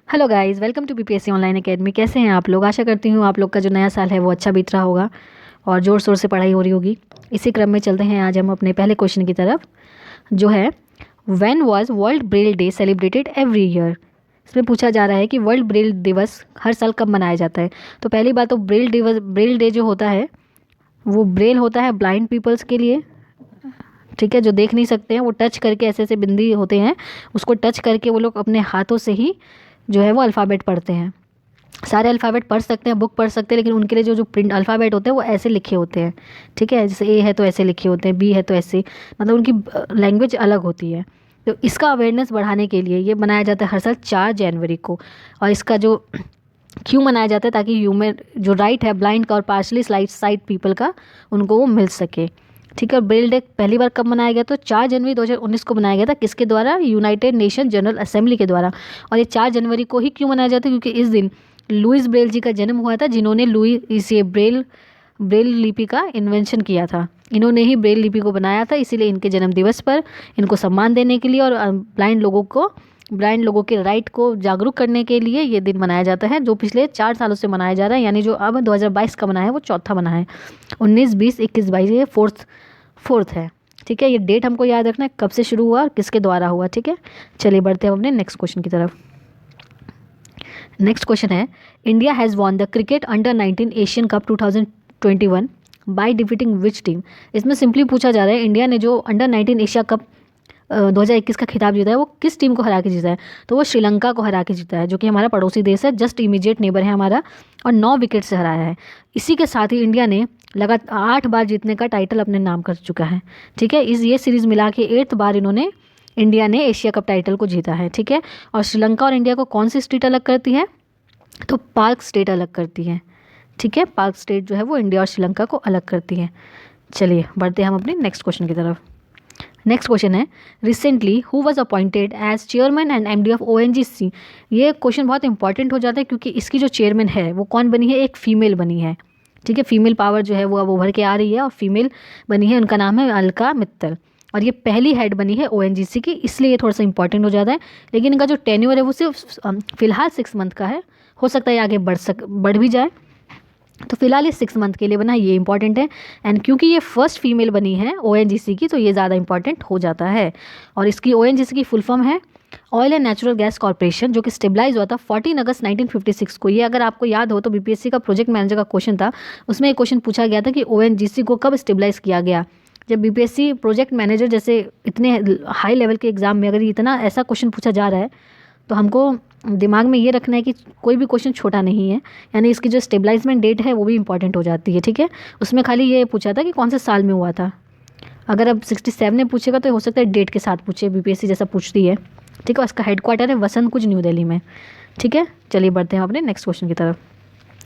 Hello guys, welcome to BPSC online academy. कैसे हैं आप लोग? आशा करती हूँ आप लोग का जो नया साल है वो अच्छा बीत रहा होगा और ज़ोर शोर से पढ़ाई हो रही होगी। इसी क्रम में चलते हैं आज हम अपने पहले क्वेश्चन की तरफ, जो है when was world Braille day celebrated every year. इसमें पूछा जा रहा है कि वर्ल्ड ब्रेल दिवस हर साल कब मनाया जाता है। तो पहली बात तो ब्रेल डे जो होता है वो ब्रेल होता है ब्लाइंड पीपल्स के लिए, ठीक है, जो देख नहीं सकते हैं। वो टच करके ऐसे ऐसे बिंदी होते हैं, उसको टच करके वो लोग अपने हाथों से ही जो है वो अल्फ़ाबेट पढ़ते हैं। सारे अल्फ़ाबेट पढ़ सकते हैं, बुक पढ़ सकते हैं, लेकिन उनके लिए जो जो प्रिंट अल्फ़ाबेट होते हैं वो ऐसे लिखे होते हैं, ठीक है। जैसे ए है तो ऐसे लिखे होते हैं, बी है तो ऐसे, मतलब उनकी लैंग्वेज अलग होती है। तो इसका अवेयरनेस बढ़ाने के लिए ये मनाया जाता है हर साल 4 जनवरी को। और इसका जो क्यों मनाया जाता है, ताकि ह्यूमन जो राइट है ब्लाइंड का और पार्शली साइट पीपल का, उनको वो मिल सके, ठीक है। ब्रेल डे पहली बार कब मनाया गया? तो 4 जनवरी 2019 को मनाया गया था। किसके द्वारा? यूनाइटेड नेशन जनरल असेंबली के द्वारा। और ये 4 जनवरी को ही क्यों मनाया जाता है? क्योंकि इस दिन लुइस ब्रेल जी का जन्म हुआ था, जिन्होंने लुइस ये ब्रेल लिपि का इन्वेंशन किया था। इन्होंने ही ब्रेल लिपि को बनाया था, इसीलिए इनके जन्म दिवस पर इनको सम्मान देने के लिए और ब्लाइंड लोगों के राइट को जागरूक करने के लिए ये दिन मनाया जाता है, जो पिछले 4 सालों से मनाया जा रहा है। यानी जो अब 2022 का मना है वो चौथा मना है। 19, 20, 21, 22 ये फोर्थ है, ठीक है। ये डेट हमको याद रखना है, कब से शुरू हुआ और किसके द्वारा हुआ, ठीक है। चलिए बढ़ते हैं अपने नेक्स्ट क्वेश्चन की तरफ। नेक्स्ट क्वेश्चन है, India has won the cricket under 19 Asian cup 2021 by defeating which team. इसमें सिंपली पूछा जा रहा है इंडिया ने जो अंडर 19 एशिया कप 2021 का खिताब जीता है वो किस टीम को हरा के जीता है। तो वो श्रीलंका को हरा के जीता है, जो कि हमारा पड़ोसी देश है, जस्ट इमीडिएट नेबर है हमारा, और 9 विकेट से हराया है। इसी के साथ ही इंडिया ने लगातार 8 बार जीतने का टाइटल अपने नाम कर चुका है, ठीक है। ये सीरीज़ मिला के 8th बार इंडिया ने एशिया कप टाइटल को जीता है, ठीक है। और श्रीलंका और इंडिया को कौन सी स्टेट अलग करती है? तो पाक स्टेट अलग करती है, ठीक है। पाक स्टेट जो है वो इंडिया और श्रीलंका को अलग करती है। चलिए बढ़ते हैं हम अपने नेक्स्ट क्वेश्चन की तरफ। नेक्स्ट क्वेश्चन है, recently who was appointed as chairman and MD of ONGC. ये क्वेश्चन बहुत इंपॉर्टेंट हो जाता है क्योंकि इसकी जो चेयरमैन है वो कौन बनी है? एक फीमेल बनी है, ठीक है। फीमेल पावर जो है वो अब उभर के आ रही है और फीमेल बनी है, उनका नाम है अलका मित्तल। और ये पहली हेड बनी है ओएनजीसी की, इसलिए ये थोड़ा सा इंपॉर्टेंट हो जाता है। लेकिन इनका जो टेन्योर है वो सिर्फ फिलहाल 6 मंथ का है, हो सकता है आगे बढ़ भी जाए। तो फिलहाल ये 6 मंथ के लिए बना है, ये इंपॉर्टेंट है। एंड क्योंकि ये फर्स्ट फीमेल बनी है ओएनजीसी की, तो ये ज़्यादा इंपॉर्टेंट हो जाता है। और इसकी ओएनजीसी की फुल फॉर्म है oil and natural gas corporation, जो कि स्टेबलाइज हुआ था 14 अगस्त 1956 को। ये अगर आपको याद हो तो बीपीएससी का प्रोजेक्ट मैनेजर का क्वेश्चन था, उसमें एक क्वेश्चन पूछा गया था कि ओएनजीसी को कब स्टेबलाइज किया गया। जब बीपीएससी प्रोजेक्ट मैनेजर जैसे इतने हाई लेवल के एग्जाम में अगर इतना ऐसा क्वेश्चन पूछा जा रहा है, तो हमको दिमाग में ये रखना है कि कोई भी क्वेश्चन छोटा नहीं है। यानी इसकी जो स्टेबलाइजमेंट डेट है वो भी इंपॉर्टेंट हो जाती है, ठीक है। उसमें खाली ये पूछा था कि कौन से साल में हुआ था। अगर अब 67 में पूछेगा तो हो सकता है डेट के साथ पूछे, बीपीएससी जैसा पूछती है, ठीक है। उसका हेडक्वार्टर है वसंत कुंज, न्यू दिल्ली में, ठीक है। चलिए बढ़ते हैं अपने नेक्स्ट क्वेश्चन की तरफ।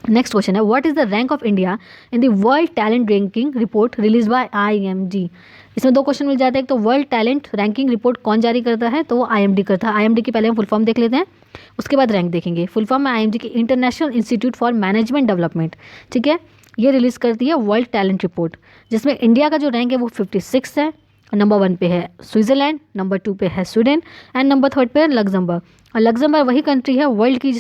नेक्स्ट क्वेश्चन है, what is the rank of India in the world talent ranking report release by IMD. इसमें 2 क्वेश्चन मिल जाते हैं। एक तो वर्ल्ड टैलेंट रैंकिंग रिपोर्ट कौन जारी करता है? तो वो आईएमडी करता है। आईएमडी की पहले हम फुल फॉर्म देख लेते हैं, उसके बाद रैंक देखेंगे। फुल फॉर्म में आईएमडी की international institute for management development, ठीक है। ये रिलीज़ करती है वर्ल्ड टैलेंट रिपोर्ट, जिसमें इंडिया का जो रैंक है वो 56 है। नंबर 1 पे है स्विट्ज़रलैंड, नंबर 2 पे है स्वीडन एंड नंबर 3 पे है लग्जमबर्ग। और लग्जमबर्ग वही कंट्री है वर्ल्ड की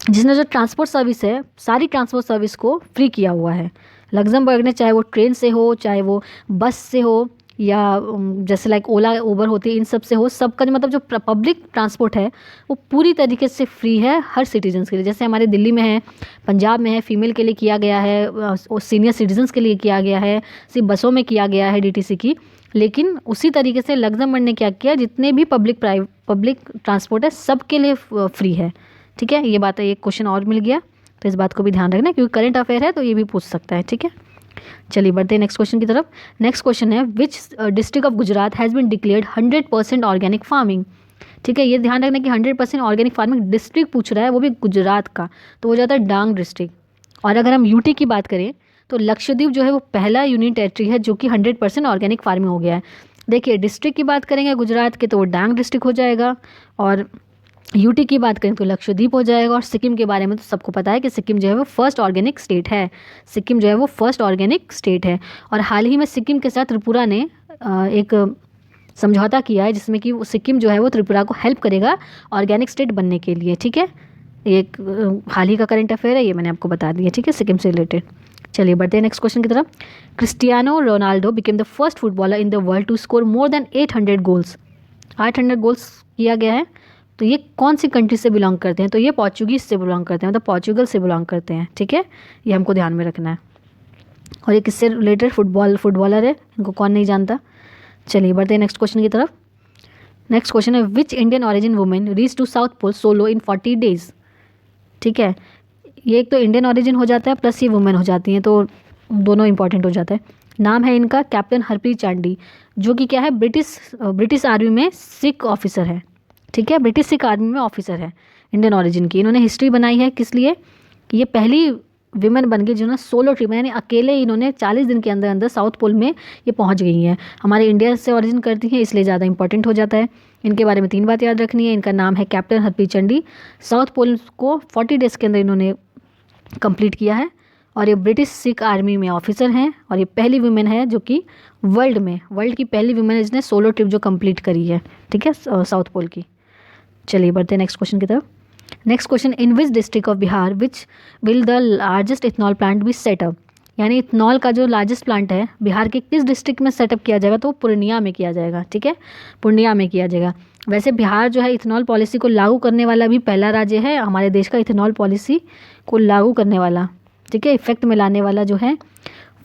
जिसने जो ट्रांसपोर्ट सर्विस है, सारी ट्रांसपोर्ट सर्विस को फ्री किया हुआ है लग्जमबर्ग ने। चाहे वो ट्रेन से हो, चाहे वो बस से हो, या जैसे लाइक ओला उबर होती है, इन सब से हो, सबका जो मतलब जो पब्लिक ट्रांसपोर्ट है वो पूरी तरीके से फ्री है हर सिटीजन्स के लिए। जैसे हमारे दिल्ली में है, पंजाब में है, फीमेल के लिए किया गया है, और सीनियर सिटीजन्स के लिए किया गया है, सिर्फ बसों में किया गया है डीटीसी की। लेकिन उसी तरीके से लग्जमबर्ग ने क्या किया, जितने भी पब्लिक ट्रांसपोर्ट है सबके लिए फ्री है, ठीक है। ये बात है, एक क्वेश्चन और मिल गया, तो इस बात को भी ध्यान रखना क्योंकि करंट अफेयर है तो ये भी पूछ सकता है, ठीक है। चलिए बढ़ते हैं नेक्स्ट क्वेश्चन की तरफ। नेक्स्ट क्वेश्चन है, which district of Gujarat has been declared 100% organic farming, ठीक है। ये ध्यान रखना कि 100% ऑर्गेनिक फार्मिंग डिस्ट्रिक्ट पूछ रहा है, वो भी गुजरात का, तो हो जाता है डांग डिस्ट्रिक्ट। और अगर हम यूटी की बात करें तो लक्षद्वीप जो है वो पहला यूनियन टेरिटरी है जो कि 100% ऑर्गेनिक फार्मिंग हो गया है। देखिए डिस्ट्रिक्ट की बात करेंगे गुजरात के तो वो डांग डिस्ट्रिक्ट हो जाएगा, और यूटी की बात करें तो लक्षद्वीप हो जाएगा। और सिक्किम के बारे में तो सबको पता है कि सिक्किम जो है वो फर्स्ट ऑर्गेनिक स्टेट है। सिक्किम जो है वो फर्स्ट ऑर्गेनिक स्टेट है। और हाल ही में सिक्किम के साथ त्रिपुरा ने एक समझौता किया है जिसमें कि सिक्किम जो है वो त्रिपुरा को हेल्प करेगा ऑर्गेनिक स्टेट बनने के लिए, ठीक है। एक हाल ही का करंट अफेयर है, ये मैंने आपको बता दिया, ठीक है, सिक्किम से रिलेटेड। चलिए बढ़ते हैं नेक्स्ट क्वेश्चन की तरफ। Cristiano Ronaldo became the first footballer in the world to score more than 800 goals. 800 goals किया गया है, तो ये कौन सी कंट्री से बिलोंग करते हैं? तो ये पोर्चुगीज से बिलोंग करते हैं, मतलब पोर्चुगल से बिलोंग करते हैं, ठीक है, ये हमको ध्यान में रखना है। और ये किससे रिलेटेड फुटबॉलर है, इनको कौन नहीं जानता। चलिए बढ़ते हैं नेक्स्ट क्वेश्चन की तरफ। नेक्स्ट क्वेश्चन है which Indian origin women reach to South Pole solo in 40 days. ठीक है, ये एक तो इंडियन ऑरिजिन हो जाता है प्लस ये वुमेन हो जाती हैं, तो दोनों इंपॉर्टेंट हो जाता है। नाम है इनका कैप्टन हरप्रीत चांडी, जो कि क्या है, ब्रिटिश आर्मी में सिख ऑफिसर है, ठीक है, ब्रिटिश सिख आर्मी में ऑफिसर है, इंडियन ऑरिजिन की। इन्होंने हिस्ट्री बनाई है किस लिए कि ये पहली विमेन बन गई जिन्होंने सोलो ट्रिप, यानी अकेले इन्होंने 40 दिन के अंदर अंदर साउथ पोल में ये पहुंच गई हैं। हमारे इंडिया से ऑरिजिन करती हैं इसलिए ज़्यादा इंपॉर्टेंट हो जाता है। इनके बारे में 3 बात याद रखनी है। इनका नाम है captain Harpreet Chandi, South Pole को 40 डेज़ के अंदर इन्होंने कंप्लीट किया है, और ये ब्रिटिश सिख आर्मी में ऑफिसर हैं, और ये पहली वुमेन है जो कि वर्ल्ड की पहली वुमेन है जिसने सोलो ट्रिप जो कंप्लीट करी है, ठीक है, साउथ पोल की। चलिए बढ़ते हैं नेक्स्ट क्वेश्चन की तरफ। Next question, in which district of Bihar which will the largest ethanol plant be set up. यानी इथनॉल का जो लार्जेस्ट प्लांट है बिहार के किस डिस्ट्रिक्ट में सेटअप किया जाएगा, तो पूर्णिया में किया जाएगा, ठीक है, पूर्णिया में किया जाएगा। वैसे बिहार जो है इथनॉल पॉलिसी को लागू करने वाला भी पहला राज्य है हमारे देश का, इथनॉल पॉलिसी को लागू करने वाला, ठीक है, इफेक्ट में लाने वाला जो है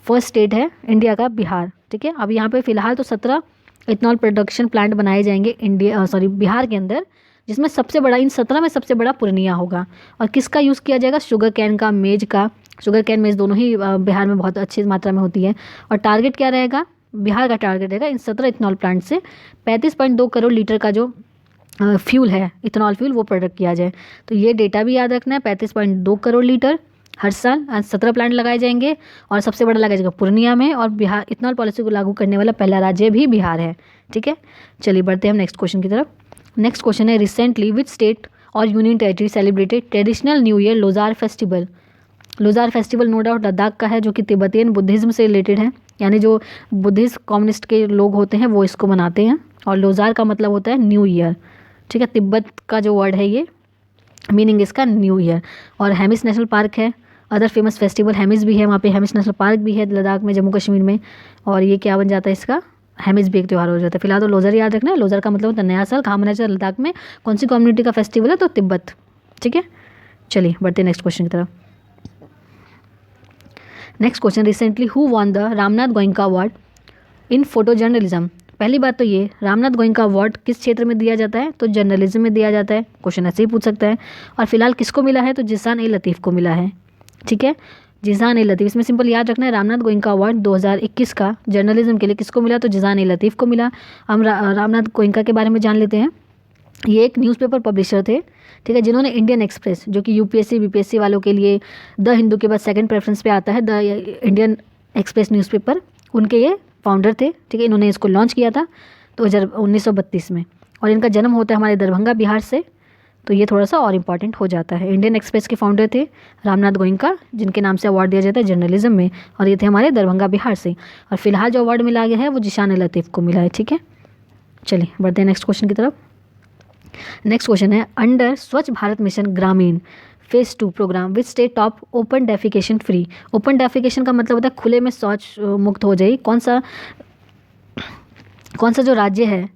फर्स्ट स्टेट है इंडिया का बिहार, ठीक है। अब यहाँ पे फिलहाल तो 17 इथनॉल प्रोडक्शन प्लांट बनाए जाएंगे बिहार के अंदर, जिसमें सबसे बड़ा, इन 17 में सबसे बड़ा पूर्णिया होगा। और किसका यूज़ किया जाएगा, शुगर कैन का, मेज का। शुगर कैन मेज दोनों ही बिहार में बहुत अच्छी मात्रा में होती है। और टारगेट क्या रहेगा, बिहार का टारगेट रहेगा इन 17 इथनॉल प्लांट से 35.2 करोड़ लीटर का जो फ्यूल है, इथनॉल फ्यूल, वो प्रोडक्ट किया जाए। तो ये डेटा भी याद रखना है, 35.2 करोड़ लीटर हर साल, 17 प्लांट लगाए जाएंगे, और सबसे बड़ा लगाया जाएगा पूर्णिया में। और बिहार इथनॉल पॉलिसी को लागू करने वाला पहला राज्य भी बिहार है, ठीक है। चलिए बढ़ते हैं हम नेक्स्ट क्वेश्चन की तरफ। नेक्स्ट क्वेश्चन है, रिसेंटली विच स्टेट और union territory celebrated traditional new year Losar festival. Losar festival no doubt Ladakh का है, जो कि तिब्बतियन बुद्धिज़्म से रिलेटेड है, यानी जो बुद्धिस्ट कम्युनिस्ट के लोग होते हैं वो इसको मनाते हैं। और लोजार का मतलब होता है न्यू ईयर, ठीक है, तिब्बत का जो वर्ड है ये, मीनिंग इसका न्यू ईयर। और हेमिस नेशनल पार्क है, अदर फेमस फेस्टिवल हेमिस भी है, वहाँ पे हेमिस नेशनल पार्क भी है लद्दाख में, जम्मू कश्मीर में। और ये क्या बन जाता है इसका, हेमिस भी एक त्यौहार हो जाता है। फिलहाल तो लोजर याद रखना है, लोजर का मतलब होता है नया साल। कहाँ मनाया जाता है, लद्दाख में। कौन सी कम्युनिटी का फेस्टिवल है, तो तिब्बत, ठीक है। चलिए बढ़ते हैं नेक्स्ट क्वेश्चन की तरफ। Next question, recently who won the Ramnath Goenka award in photo journalism. पहली बात तो ये, रामनाथ गोयनका अवार्ड किस क्षेत्र में दिया जाता है, तो जर्नलिज्म में दिया जाता है। क्वेश्चन ऐसे ही पूछ सकता है। और फिलहाल किसको मिला है, तो जिसान ए लतीफ़ को मिला है, ठीक है, जिसान ए लतीफ़। इसमें सिंपल याद रखना है, रामनाथ गोयनका अवार्ड 2021 का जर्नलिज्म के लिए किसको मिला, तो जिसान ए लतीफ़ को मिला। हम रामनाथ गोयनका के बारे में जान लेते हैं। ये एक न्यूज़पेपर पब्लिशर थे, ठीक है, जिन्होंने इंडियन एक्सप्रेस, जो कि यूपीएससी बीपीएससी वालों के लिए द हिंदू के बाद सेकंड प्रेफरेंस पे आता है, द इंडियन एक्सप्रेस न्यूज़पेपर, उनके ये फाउंडर थे, ठीक है। इन्होंने इसको लॉन्च किया था 1932 में। और इनका जन्म होता है हमारे दरभंगा बिहार से, तो ये थोड़ा सा और इम्पॉर्टेंट हो जाता है। इंडियन एक्सप्रेस के फाउंडर थे रामनाथ गोयनका, जिनके नाम से अवार्ड दिया जाता है जर्नलिज्म में, और ये थे हमारे दरभंगा बिहार से। और फिलहाल जो अवार्ड मिला गया है वो जिशान ए लतीफ़ को मिला है, ठीक है। चलिए बढ़ते हैं नेक्स्ट क्वेश्चन की तरफ। नेक्स्ट क्वेश्चन है, under Swachh Bharat mission Grameen phase 2 programme which state top open defecation free. Open defecation का मतलब होता है खुले में शौच मुक्त हो जाए। कौन सा जो राज्य है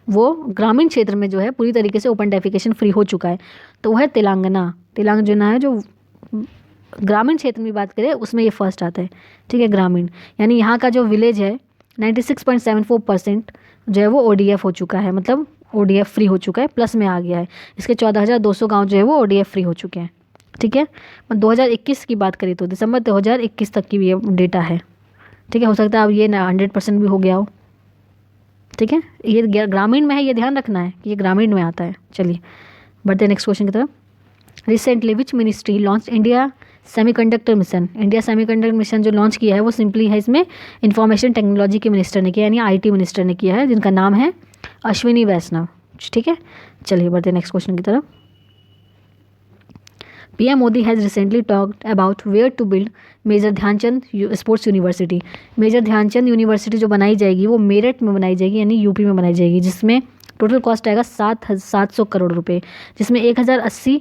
वो ग्रामीण क्षेत्र में जो है पूरी तरीके से ओपन डेफिकेशन फ्री हो चुका है, तो वह है तेलंगाना है, जो ग्रामीण क्षेत्र में बात करें उसमें ये फर्स्ट आता है, ठीक है, ग्रामीण। यानी यहाँ का जो विलेज है 96.74% जो है वो ODF हो चुका है, मतलब ODF फ्री हो चुका है, प्लस में आ गया है। इसके 14,200 गांव जो है वो ODF फ्री हो चुके हैं, ठीक है। 2021 की बात करें तो दिसंबर 2021 तक की भी ये डेटा है, ठीक है। हो सकता है अब ये 100% भी हो गया हो, ठीक है। ये ग्रामीण में है, ये ध्यान रखना है कि ये ग्रामीण में आता है। चलिए बढ़ते हैं नेक्स्ट क्वेश्चन की तरफ। Recently which ministry launch India semiconductor mission. India semiconductor mission जो लॉन्च किया है वो सिंपली है, इसमें इंफॉर्मेशन टेक्नोलॉजी के मिनिस्टर ने किया, यानी IT मिनिस्टर ने किया है, जिनका नाम है अश्विनी वैष्णव, ठीक है। चलिए बढ़ते हैं नेक्स्ट क्वेश्चन की तरफ। PM Modi has recently talked about where to build Major Dhyanchand sports university. Major Dhyanchand university जो बनाई जाएगी वो मेरठ में बनाई जाएगी, यानी यूपी में बनाई जाएगी, जिसमें टोटल कॉस्ट आएगा 700 करोड़ रुपए, जिसमें 1080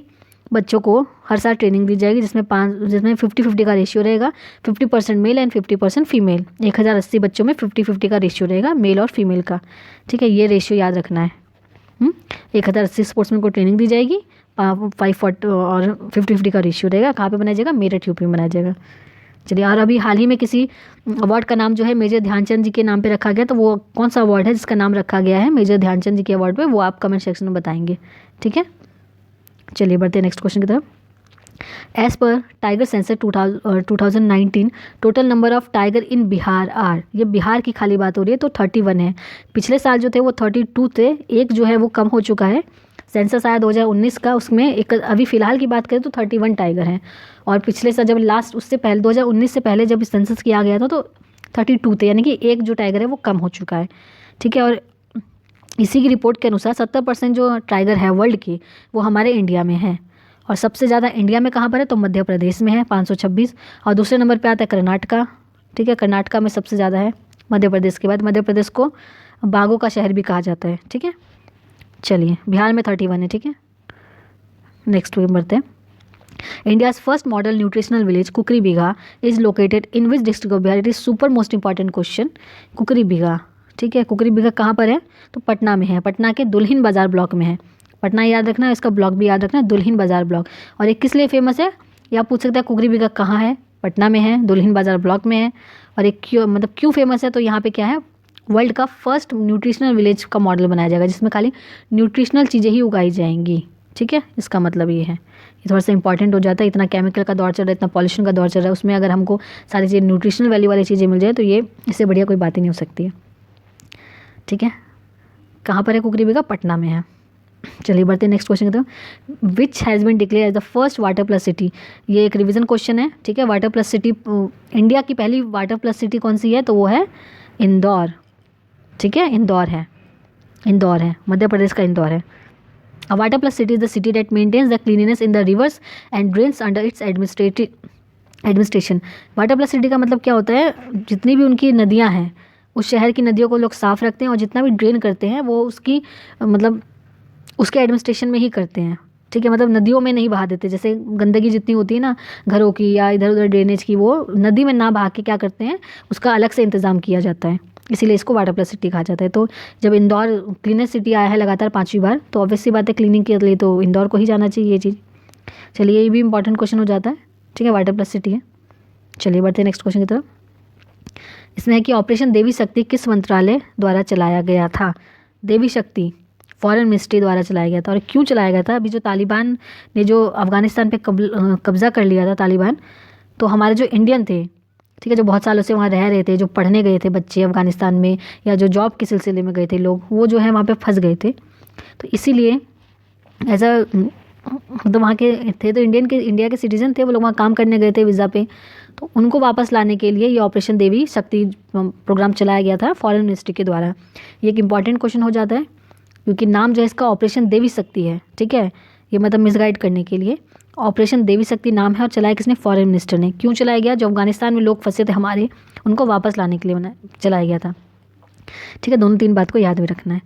बच्चों को हर साल ट्रेनिंग दी जाएगी, जिसमें 50-50 का रेशियो रहेगा, 50% मेल एंड 50% फीमेल। 1080 बच्चों में 50-50 का रेशियो रहेगा मेल और फीमेल का। ठीक है, ये रेशियो याद रखना है। 1080 स्पोर्ट्समैन को ट्रेनिंग दी जाएगी, 540 और 50-50 का रेशियो रहेगा। कहाँ पे बनाया जाएगा? मेरठ यूपी में बनाया जाएगा। चलिए, और अभी हाल ही में किसी अवार्ड का नाम जो है मेजर ध्यानचंद जी के नाम पे रखा गया, तो वो कौन सा अवार्ड है जिसका नाम रखा गया है मेजर ध्यानचंद जी के अवार्ड पे, वो आप कमेंट सेक्शन में बताएंगे। ठीक है, चलिए बढ़ते हैं नेक्स्ट क्वेश्चन की तरफ। एज पर tiger census 2019 total number of tiger in Bihar are, ये बिहार की खाली बात हो रही है, तो 31 है। पिछले साल जो थे वो 32 थे, एक जो है वो कम हो चुका है। सेंसस आया 2019 का, उसमें एक अभी फ़िलहाल की बात करें तो 31 टाइगर हैं, और पिछले साल जब लास्ट उससे पहले 2019 से पहले जब सेंसस किया गया था तो 32 थे, यानी कि एक जो टाइगर है वो कम हो चुका है। ठीक है, और इसी की रिपोर्ट के अनुसार 70% जो टाइगर है वर्ल्ड की वो हमारे इंडिया में है, और सबसे ज़्यादा इंडिया में कहाँ पर है? तो मध्य प्रदेश में है 526, और दूसरे नंबर पे आता है कर्नाटका। ठीक है, कर्नाटका में सबसे ज़्यादा है मध्य प्रदेश के बाद। मध्य प्रदेश को बाघों का शहर भी कहा जाता है। ठीक है, चलिए बिहार में 31 है। ठीक है, नेक्स्ट वे बढ़ते हैं। India's first model nutritional village Kukri Bigha is located in which district of Bihar? It is super most important question. Kukri Bigha, ठीक है, कुकरी बीघा कहाँ पर है? तो पटना में है, पटना के दुल्हिन बाजार ब्लॉक में है। पटना याद रखना है, इसका ब्लॉक भी याद रखना है, दुल्हिन बाजार ब्लॉक। और ये किस लिए फेमस है? ये आप पूछ सकते हैं कुकरी बीघा कहाँ है? पटना में है, दुल्हिन बाजार ब्लॉक में है। और एक क्यों फेमस है? तो यहाँ पे क्या है, वर्ल्ड का फर्स्ट न्यूट्रिशनल विलेज का मॉडल बनाया जाएगा, जिसमें खाली न्यूट्रिशनल चीज़ें ही उगाई जाएंगी। ठीक है, इसका मतलब ये है, ये थोड़ा सा इंपॉर्टेंट हो जाता है। इतना केमिकल का दौर चल रहा है, इतना पॉल्यूशन का दौर चल रहा है, उसमें अगर हमको सारी चीज़ें न्यूट्रिशनल वैल्यू वाली चीज़ें मिल जाए तो ये इससे बढ़िया कोई बात ही नहीं हो सकती है। ठीक है, कहाँ पर है कुकरी बीघा? पटना में है। चलिए बढ़ते हैं नेक्स्ट क्वेश्चन की तरफ। Which has been declare as the first water plus city? ये एक रिवीजन क्वेश्चन है। ठीक है, वाटर प्लस सिटी, इंडिया की पहली वाटर प्लस सिटी कौन सी है? तो वो है इंदौर। ठीक है, इंदौर है, इंदौर है, मध्य प्रदेश का इंदौर है। A water plus city is the city that maintains the cleanliness in the rivers and drains under its administration. Water plus city का मतलब क्या होता है? जितनी भी उनकी नदियाँ हैं उस शहर की नदियों को लोग साफ़ रखते हैं, और जितना भी ड्रेन करते हैं वो उसकी मतलब उसके एडमिनिस्ट्रेशन में ही करते हैं। ठीक है, मतलब नदियों में नहीं बहा देते। जैसे गंदगी जितनी होती है ना घरों की या इधर उधर ड्रेनेज की, वो नदी में ना बहा के क्या करते हैं, उसका अलग से इंतज़ाम किया जाता है, इसीलिए इसको वाटर प्लस सिटी कहा जाता है। तो जब इंदौर क्लीनेस्ट सिटी आया है लगातार 5वीं बार, तो ऑब्वियस सी बात है क्लीनिंग के लिए तो इंदौर को ही जाना चाहिए ये चीज़। चलिए, ये भी इंपॉर्टेंट क्वेश्चन हो जाता है। ठीक है, वाटर प्लस सिटी है। चलिए बढ़ते हैं नेक्स्ट क्वेश्चन की तरफ। इसमें है कि ऑपरेशन देवी शक्ति किस मंत्रालय द्वारा चलाया गया था? देवी शक्ति फॉरेन मिनिस्ट्री द्वारा चलाया गया था। और क्यों चलाया गया था? अभी जो तालिबान ने जो अफ़गानिस्तान पे कब्ज़ा कर लिया था तालिबान, तो हमारे जो इंडियन थे, ठीक है, जो बहुत सालों से वहाँ रह रहे थे, जो पढ़ने गए थे बच्चे अफ़गानिस्तान में, या जो जॉब के सिलसिले में गए थे लोग, वो जो है वहाँ पे फंस गए थे। तो इसीलिए ऐसा मतलब वहाँ के थे तो इंडिया के सिटीज़न थे, वो लोग वहाँ काम करने गए थे वीज़ा पे, तो उनको वापस लाने के लिए ये ऑपरेशन देवी शक्ति प्रोग्राम चलाया गया था फॉरेन मिनिस्ट्री के द्वारा। ये एक इंपॉर्टेंट क्वेश्चन हो जाता है, क्योंकि नाम जो है इसका ऑपरेशन देवी शक्ति है। ठीक है, ये मतलब मिसगाइड करने के लिए ऑपरेशन देवी शक्ति नाम है, और चलाया किसने? फॉरेन मिनिस्टर ने। क्यों चलाया गया? जो अफगानिस्तान में लोग फंसे थे हमारे, उनको वापस लाने के लिए चलाया गया था। ठीक है, दोनों तीन बात को याद भी रखना है।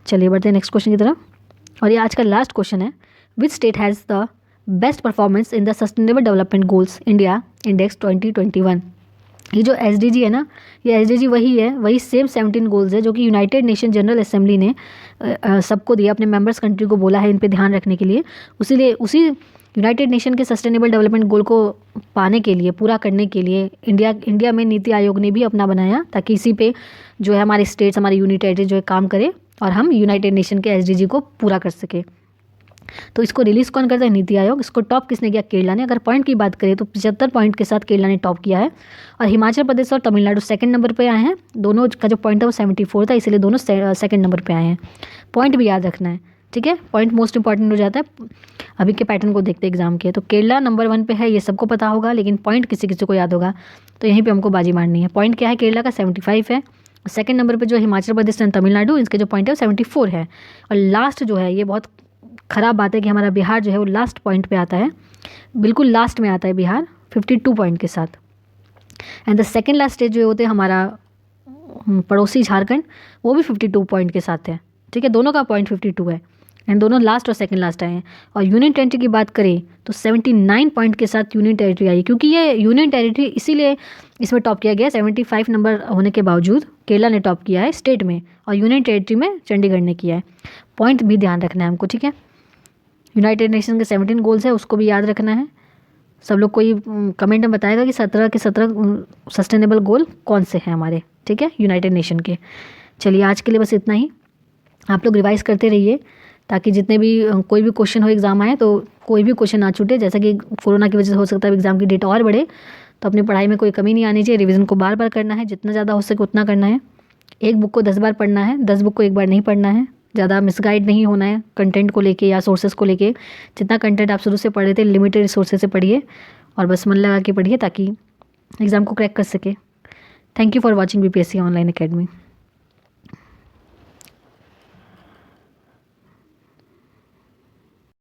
चलिए बढ़ते हैं नेक्स्ट क्वेश्चन की तरफ, और ये आज का लास्ट क्वेश्चन है। Which state has the best performance in the sustainable development goals India index 2021? ये जो SDG है ना, ये SDG वही है, वही सेम 17 गोल्स है जो कि यूनाइटेड नेशन जनरल असेंबली ने सबको दिया, अपने मेंबर्स कंट्री को बोला है इन पे ध्यान रखने के लिए। उसी यूनाइटेड नेशन के सस्टेनेबल डेवलपमेंट गोल को पाने के लिए, पूरा करने के लिए इंडिया में नीति आयोग ने भी अपना बनाया, ताकि इसी पे जो है हमारे स्टेट्स, हमारे यूनिट टेरिटरी जो है काम करे, और हम यूनाइटेड नेशन के SDG को पूरा कर सके। तो इसको रिलीज़ कौन करता है? नीति आयोग। इसको टॉप किसने किया? केरला ने। अगर पॉइंट की बात करें तो 75 पॉइंट के साथ केरला ने टॉप किया है, और हिमाचल प्रदेश और तमिलनाडु सेकंड नंबर पे आए हैं। दोनों का जो पॉइंट है वो 74 था, इसलिए दोनों सेकंड नंबर पे आए हैं। पॉइंट भी याद रखना है। ठीक है, पॉइंट मोस्ट इंपॉर्टेंट हो जाता है। अभी के पैटर्न को देखते एग्जाम के, तो केरला नंबर 1 पे है, ये सबको पता होगा, लेकिन पॉइंट किसी किसी को याद होगा, तो यहीं पे हमको बाजी मारनी है। पॉइंट क्या है? केरला का 75 है। सेकंड नंबर पे जो हिमाचल प्रदेश एंड तमिलनाडु, इसके जो पॉइंट है वो 74 है। और लास्ट जो है ये बहुत ख़राब बात है कि हमारा बिहार जो है वो लास्ट पॉइंट पे आता है, बिल्कुल लास्ट में आता है बिहार 52 पॉइंट के साथ। And the second last state जो होते हैं हमारा पड़ोसी झारखंड, वो भी 52 पॉइंट के साथ है। ठीक है, दोनों का पॉइंट 52 है एंड दोनों लास्ट और सेकंड लास्ट आए हैं। और यूनियन टेरिटरी की बात करें तो 79 पॉइंट के साथ यूनियन टेरिटरी आई, क्योंकि ये यूनियन टेरिटरी इसीलिए इसमें टॉप किया गया 75 नंबर होने के बावजूद केरला ने टॉप किया है स्टेट में, और यूनियन टेरिटरी में चंडीगढ़ ने किया है। पॉइंट भी ध्यान रखना है हमको, ठीक है। यूनाइटेड नेशन के 17 गोल्स है, उसको भी याद रखना है। सब लोग कोई कमेंट में बताएगा कि 17 के 17 सस्टेनेबल गोल कौन से हैं हमारे, ठीक है, यूनाइटेड नेशन के। चलिए आज के लिए बस इतना ही। आप लोग रिवाइज़ करते रहिए ताकि जितने भी कोई भी क्वेश्चन हो एग्ज़ाम आए तो कोई भी क्वेश्चन ना छूटे। जैसा कि कोरोना की वजह से हो सकता है एग्ज़ाम की डेट और बढ़े, तो अपनी पढ़ाई में कोई कमी नहीं आनी चाहिए। रिवीजन को बार बार करना है, जितना ज़्यादा हो सके उतना करना है। एक बुक को 10 बार पढ़ना है, 10 बुक को एक बार नहीं पढ़ना है। ज़्यादा मिसगाइड नहीं होना है कंटेंट को लेके या सोर्सेज को लेके। जितना कंटेंट आप शुरू से पढ़ रहे थे लिमिटेड रिसोर्सेज से पढ़िए और बस मन लगा के पढ़िए ताकि एग्ज़ाम को क्रैक कर सके। Thank you for watching BPSC online academy.